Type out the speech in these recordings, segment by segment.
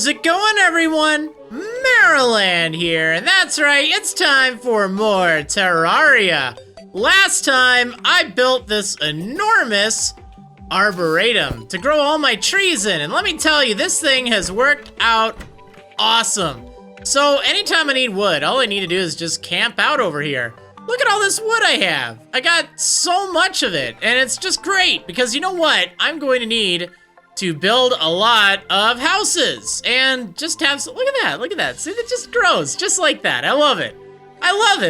How's it going, everyone? Marriland here, and that's right, it's time for more Terraria. Last time, I built this enormous arboretum to grow all my trees in, and let me tell you, this thing has worked out awesome. So anytime I need wood, all I need to do is just camp out over here. Look at all this wood I have. I got so much of it, and it's just great, because you know what? I'm going to need to build a lot of houses and just have some, look at that. See, it just grows just like that. I love it.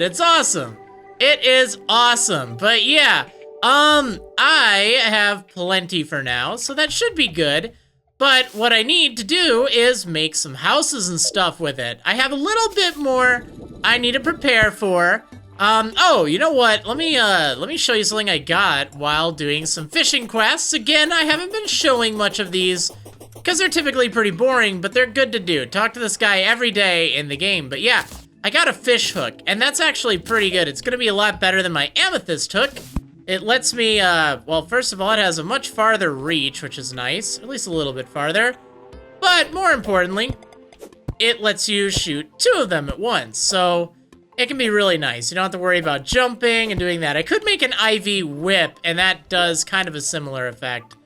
It's awesome. It is awesome. But yeah, I have plenty for now, so that should be good. But what I need to do is make some houses and stuff with it. I have a little bit more I need to prepare for. Oh, you know what? Let me show you something I got while doing some fishing quests. Again, I haven't been showing much of these because they're typically pretty boring, but they're good to do. Talk to this guy every day in the game. But yeah, I got a fish hook, and that's actually pretty good. It's gonna be a lot better than my amethyst hook. It lets me, well, first of all, it has a much farther reach, which is nice, at least a little bit farther. But more importantly, it lets you shoot 2 of them at once, so it can be really nice. You don't have to worry about jumping and doing that. I could make an IV whip, and that does kind of a similar effect.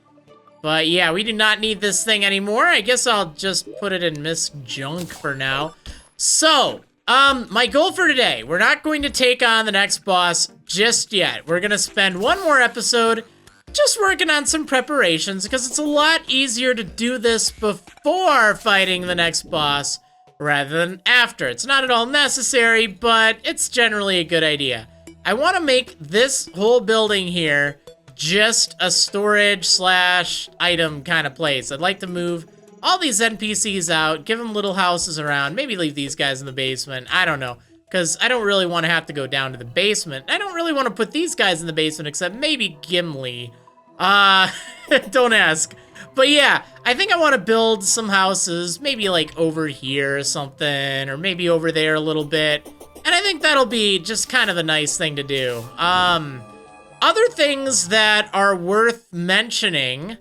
But yeah, we do not need this thing anymore. I guess I'll just put it in Miss Junk for now. So, my goal for today, we're not going to take on the next boss just yet. We're gonna spend one more episode just working on some preparations, because it's a lot easier to do this before fighting the next boss rather than after. It's not at all necessary, but it's generally a good idea. I want to make this whole building here just a storage slash item kind of place. I'd like to move all these NPCs out, give them little houses around, maybe leave these guys in the basement. I don't know, because I don't really want to have to go down to the basement. I don't really want to put these guys in the basement, except maybe Gimli. Don't ask. But yeah, I think I want to build some houses, maybe like over here or something, or maybe over there a little bit. And I think that'll be just kind of a nice thing to do. Other things that are worth mentioning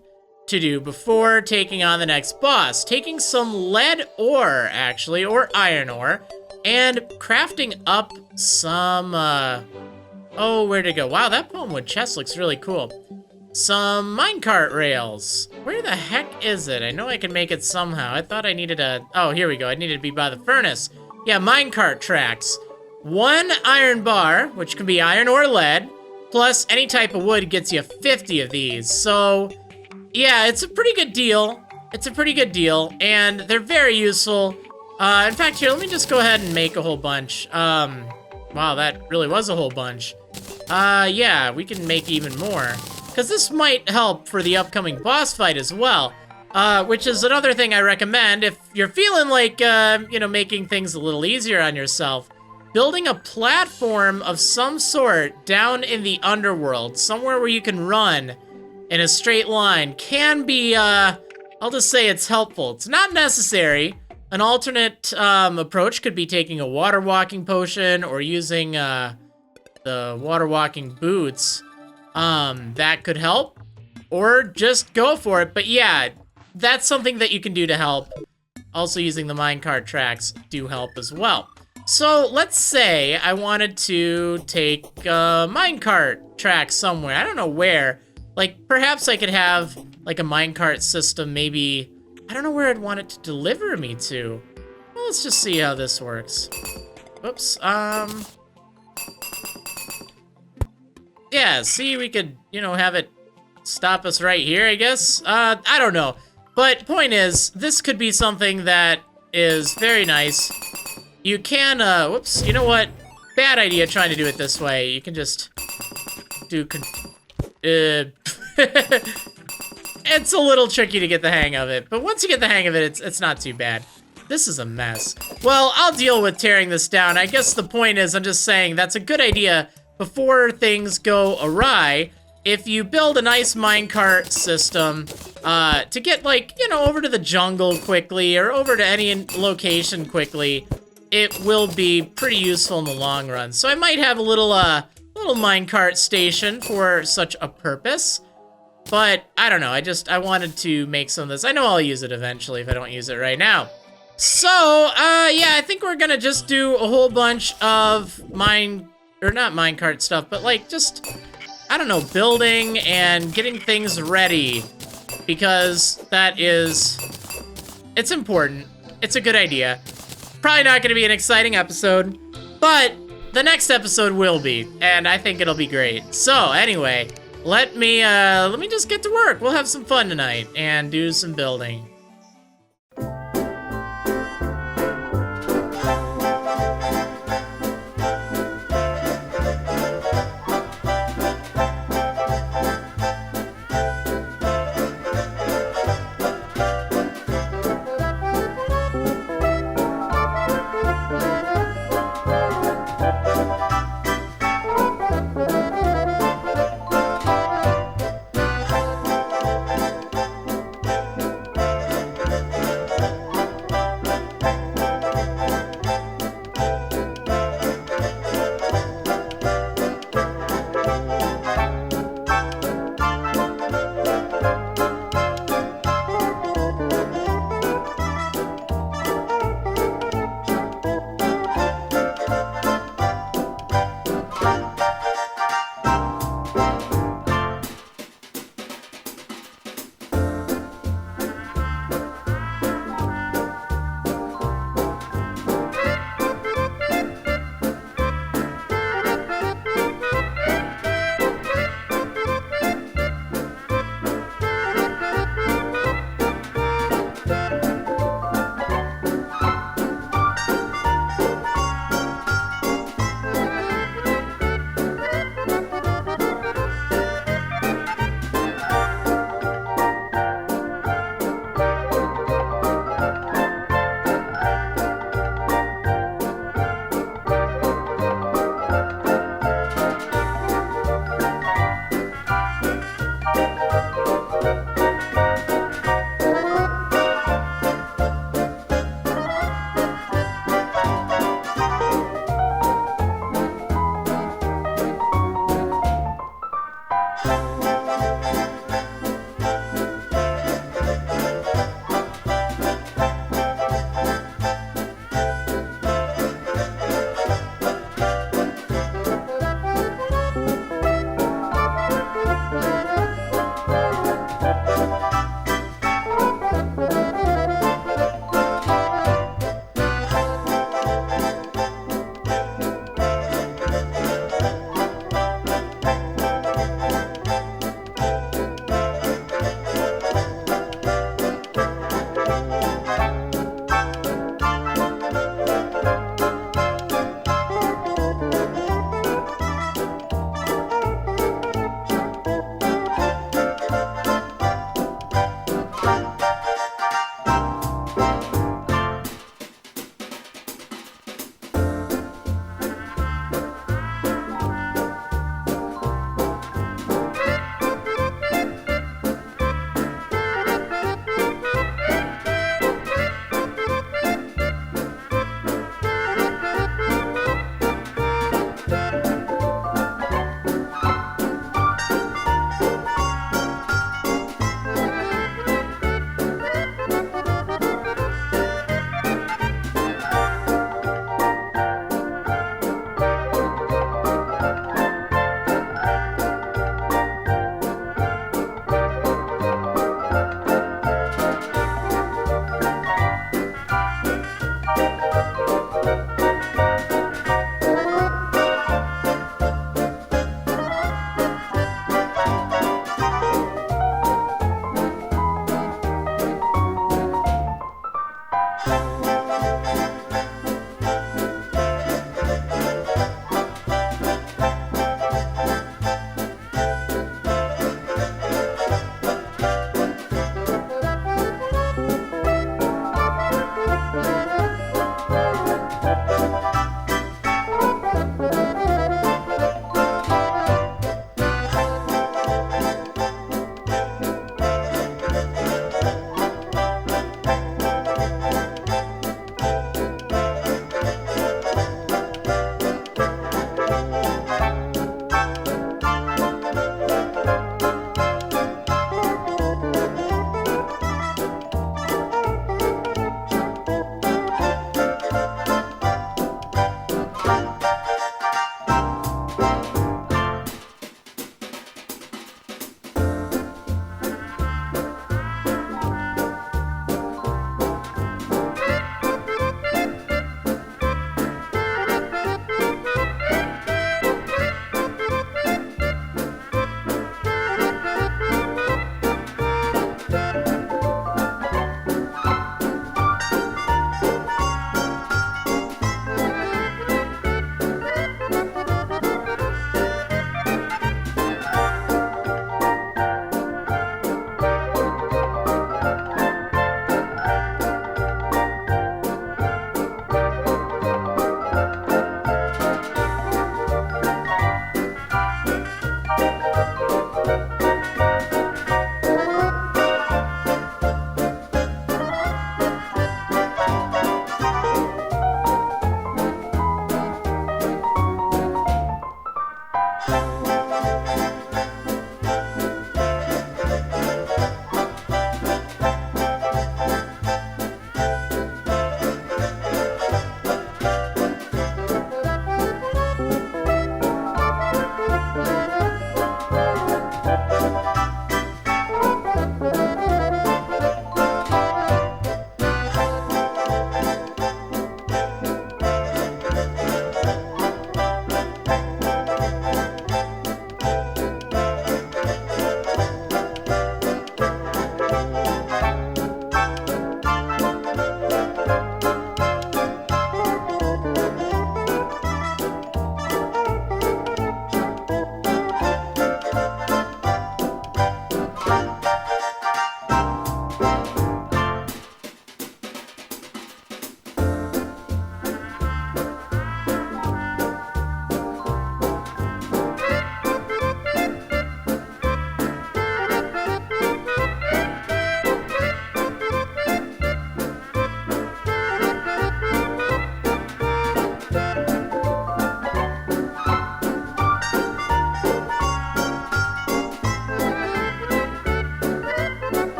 to do before taking on the next boss. Taking some lead ore, actually, or iron ore, and crafting up some, oh, where'd it go? Wow, that palmwood chest looks really cool. Some minecart rails. Where the heck is it? I know I can make it somehow. I thought I needed a... Oh, here we go. I needed to be by the furnace. Yeah, minecart tracks. 1 iron bar, which can be iron or lead, plus any type of wood gets you 50 of these. So, yeah, it's a pretty good deal. And they're very useful. In fact, here, let me just go ahead and make a whole bunch. Wow, that really was a whole bunch. Yeah, we can make even more, because this might help for the upcoming boss fight as well, which is another thing I recommend if you're feeling like, you know, making things a little easier on yourself. Building a platform of some sort down in the underworld, somewhere where you can run in a straight line, can be, I'll just say it's helpful. It's not necessary. An alternate approach could be taking a water walking potion or using the water walking boots. That could help, or just go for it. But yeah, that's something that you can do to help. Also, using the minecart tracks do help as well. So let's say I wanted to take a minecart track somewhere. I don't know where. Like, perhaps I could have like a minecart system, maybe. I don't know where I'd want it to deliver me to. Well, let's just see how this works. Oops, yeah, see, we could, you know, have it stop us right here, I guess. I don't know. But point is, this could be something that is very nice. You can, whoops, you know what? Bad idea trying to do it this way. You can just do, it's a little tricky to get the hang of it. But once you get the hang of it, it's not too bad. This is a mess. Well, I'll deal with tearing this down. I guess the point is, I'm just saying that's a good idea before things go awry. If you build a nice minecart system to get, like, you know, over to the jungle quickly or over to any location quickly, it will be pretty useful in the long run. So I might have a little minecart station for such a purpose. But I don't know, I wanted to make some of this. I know I'll use it eventually if I don't use it right now. Yeah, I think we're gonna just do a whole bunch of not minecart stuff, but like just, I don't know, building and getting things ready. Because it's important. It's a good idea. Probably not gonna be an exciting episode, but the next episode will be, and I think it'll be great. So anyway, let me just get to work. We'll have some fun tonight and do some building.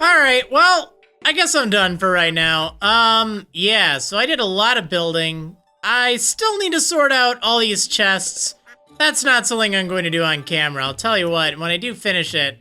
Alright, well, I guess I'm done for right now. Yeah, so I did a lot of building. I still need to sort out all these chests. That's not something I'm going to do on camera. I'll tell you what, when I do finish it,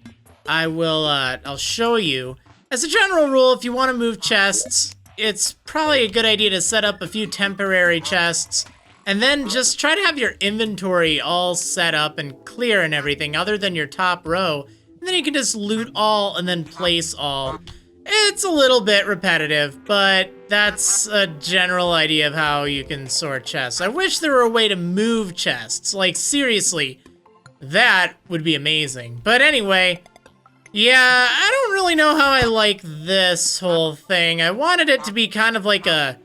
I'll show you. As a general rule, if you want to move chests, it's probably a good idea to set up a few temporary chests, and then just try to have your inventory all set up and clear and everything, other than your top row. And then you can just loot all and then place all. It's a little bit repetitive, but that's a general idea of how you can sort chests. I wish there were a way to move chests. Like, seriously, that would be amazing. But anyway, yeah, I don't really know how I like this whole thing. I wanted it to be kind of like a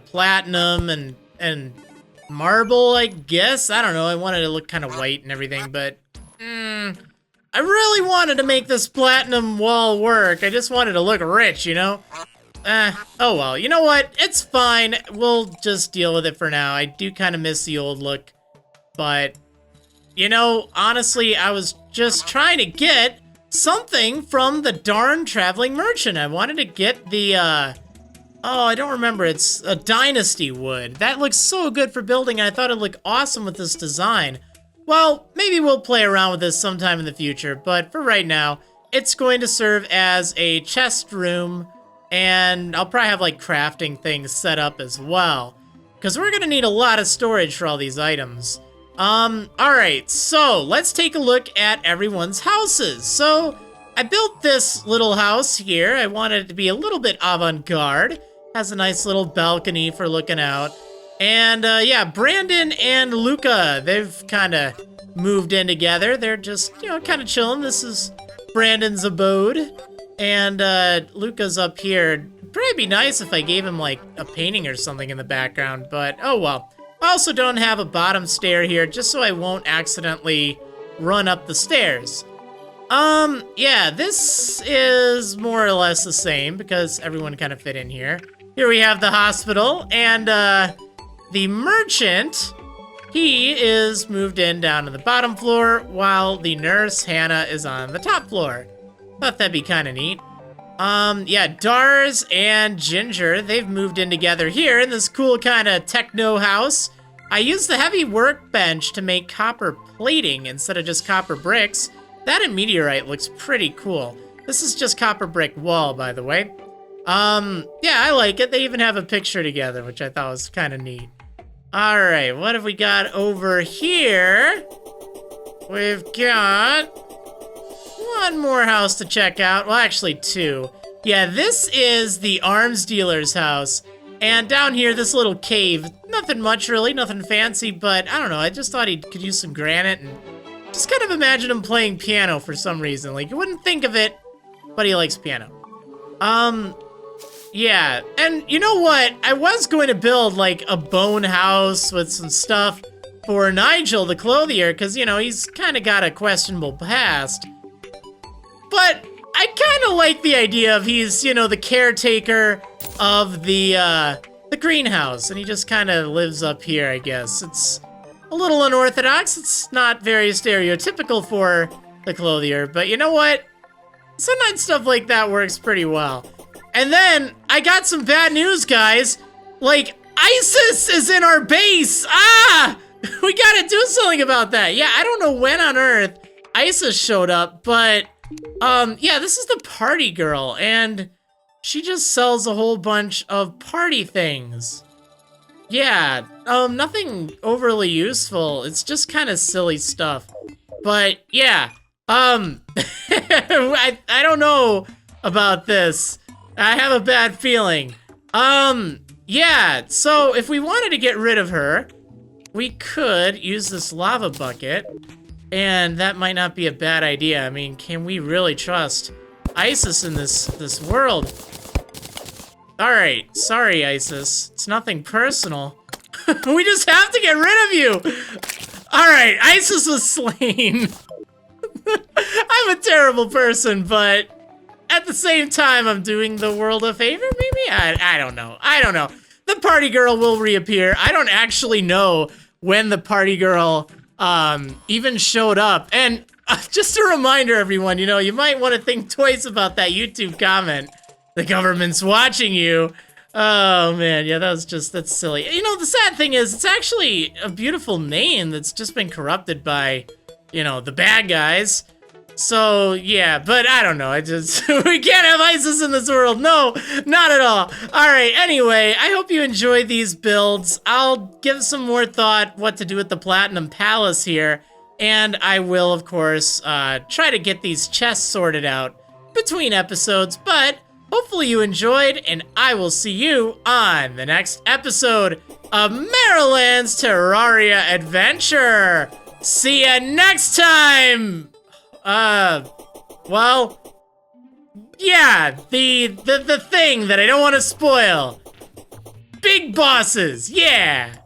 platinum and marble, I guess. I don't know. I wanted it to look kind of white and everything, but I really wanted to make this platinum wall work. I just wanted to look rich, you know? Oh well, you know what? It's fine. We'll just deal with it for now. I do kind of miss the old look, but you know, honestly, I was just trying to get something from the darn traveling merchant. I wanted to get the, oh, I don't remember. It's a dynasty wood. That looks so good for building, and I thought it'd look awesome with this design. Well, maybe we'll play around with this sometime in the future, but for right now, it's going to serve as a chest room, and I'll probably have, like, crafting things set up as well, because we're gonna need a lot of storage for all these items. Alright, so let's take a look at everyone's houses. So, I built this little house here. I wanted it to be a little bit avant-garde. Has a nice little balcony for looking out. And, yeah, Brandon and Luca, they've kind of moved in together. They're just, you know, kind of chilling. This is Brandon's abode. And, Luca's up here. It'd probably be nice if I gave him, like, a painting or something in the background, but oh well. I also don't have a bottom stair here, just so I won't accidentally run up the stairs. Yeah, this is more or less the same, because everyone kind of fit in here. Here we have the hospital, and, the merchant, he is moved in down to the bottom floor, while the nurse, Hannah, is on the top floor. Thought that'd be kind of neat. Yeah, Dars and Ginger, they've moved in together here in this cool kind of techno house. I used the heavy workbench to make copper plating instead of just copper bricks. That and meteorite looks pretty cool. This is just copper brick wall, by the way. Yeah, I like it. They even have a picture together, which I thought was kind of neat. Alright, what have we got over here? We've got one more house to check out. Well, actually two. Yeah, this is the arms dealer's house. And down here, this little cave. Nothing much, really. Nothing fancy, but I don't know. I just thought he could use some granite and just kind of imagine him playing piano for some reason. Like, you wouldn't think of it, but he likes piano. Yeah, and you know what? I was going to build, like, a bone house with some stuff for Nigel, the clothier, because, you know, he's kind of got a questionable past. But I kind of like the idea of he's, you know, the caretaker of the greenhouse, and he just kind of lives up here, I guess. It's a little unorthodox. It's not very stereotypical for the clothier, but you know what? Sometimes stuff like that works pretty well. And then, I got some bad news, guys. Like, ISIS is in our base! Ah! We gotta do something about that. Yeah, I don't know when on earth ISIS showed up, but, yeah, this is the party girl, and she just sells a whole bunch of party things. Yeah, nothing overly useful. It's just kind of silly stuff. But, yeah, I don't know about this. I have a bad feeling. Yeah, so if we wanted to get rid of her, we could use this lava bucket, and that might not be a bad idea. I mean, can we really trust ISIS in this world? Alright, sorry, ISIS. It's nothing personal. We just have to get rid of you! Alright, ISIS was slain. I'm a terrible person, but at the same time, I'm doing the world a favor, maybe? I don't know. I don't know. The party girl will reappear. I don't actually know when the party girl even showed up. And Just a reminder, everyone, you know, you might want to think twice about that YouTube comment. The government's watching you. Oh, man, yeah, that's silly. You know, the sad thing is, it's actually a beautiful name that's just been corrupted by, you know, the bad guys. So, yeah, but I don't know, we can't have ISIS in this world, no, not at all. Alright, anyway, I hope you enjoy these builds. I'll give some more thought what to do with the Platinum Palace here, and I will, of course, try to get these chests sorted out between episodes, but hopefully you enjoyed, and I will see you on the next episode of Marriland's Terraria Adventure. See ya next time! Well, yeah, the thing that I don't want to spoil. Big bosses, yeah!